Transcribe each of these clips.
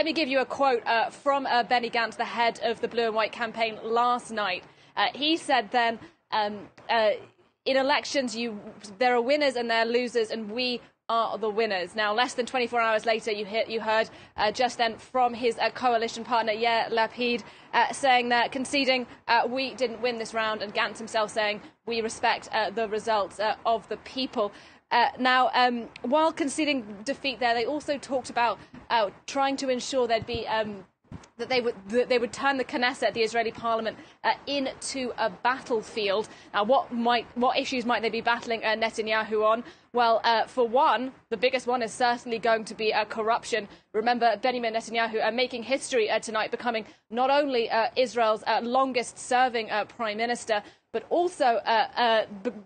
Let me give you a quote from Benny Gantz, the head of the Blue and White campaign, last night. He said then, in elections, there are winners and there are losers, and we are the winners. Now, less than 24 hours later, you heard just then from his coalition partner, Yair Lapid, saying that conceding, we didn't win this round, and Gantz himself saying, we respect the results of the people. Now, while conceding defeat there, they also talked about trying to ensure there'd be that they would turn the Knesset, the Israeli parliament, into a battlefield. Now, what issues might they be battling Netanyahu on? Well, for one, the biggest one is certainly going to be corruption. Remember, Benjamin Netanyahu making history tonight, becoming not only Israel's longest-serving prime minister, but also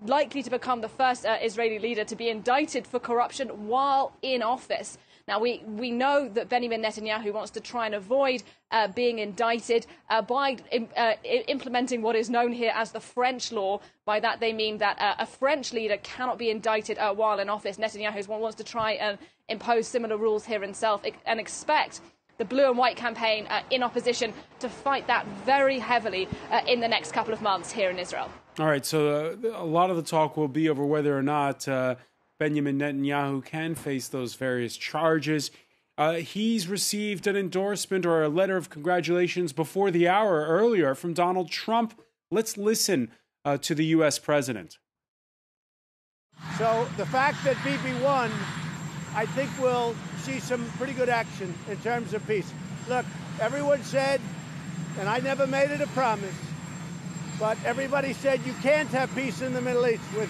likely to become the first Israeli leader to be indicted for corruption while in office. Now, we know that Benjamin Netanyahu wants to try and avoid being indicted by implementing what is known here as the French law. By that, they mean that a French leader cannot be indicted while in office. Netanyahu wants to try and impose similar rules here himself and expect the Blue and White campaign in opposition to fight that very heavily in the next couple of months here in Israel. All right, so a lot of the talk will be over whether or not Benjamin Netanyahu can face those various charges. He's received an endorsement or a letter of congratulations before the hour earlier from Donald Trump. Let's listen to the U.S. president. So the fact that Bibi won, I think we'll see some pretty good action in terms of peace. Look, everyone said, and I never made it a promise, but everybody said you can't have peace in the Middle East with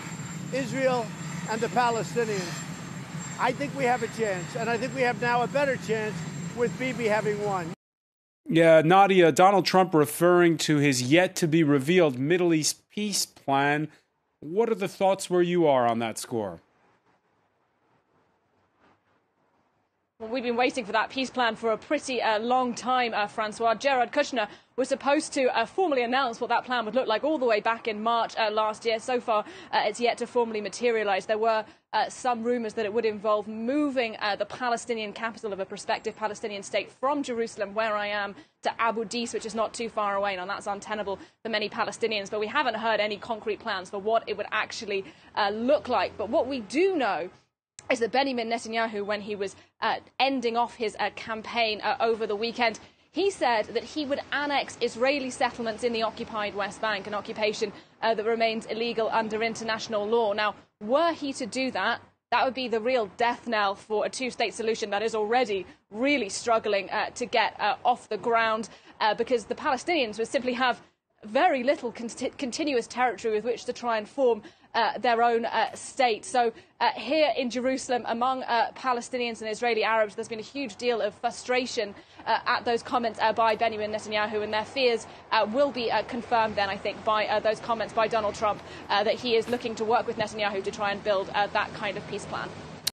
Israel and the Palestinians. I think we have a chance, and I think we have now a better chance with Bibi having won. Yeah, Nadia, Donald Trump referring to his yet-to-be-revealed Middle East peace plan. What are the thoughts where you are on that score? Well, we've been waiting for that peace plan for a pretty long time, Francois. Jared Kushner was supposed to formally announce what that plan would look like all the way back in March last year. So far, it's yet to formally materialise. There were some rumours that it would involve moving the Palestinian capital of a prospective Palestinian state from Jerusalem, where I am, to Abu Dis, which is not too far away. Now, that's untenable for many Palestinians, but we haven't heard any concrete plans for what it would actually look like. But what we do know is that Benjamin Netanyahu, when he was ending off his campaign over the weekend, he said that he would annex Israeli settlements in the occupied West Bank, an occupation that remains illegal under international law. Now, were he to do that, that would be the real death knell for a two-state solution that is already really struggling to get off the ground, because the Palestinians would simply have very little continuous territory with which to try and form their own state. So here in Jerusalem, among Palestinians and Israeli Arabs, there's been a huge deal of frustration at those comments by Benjamin Netanyahu, and their fears will be confirmed then, I think, by those comments by Donald Trump that he is looking to work with Netanyahu to try and build that kind of peace plan.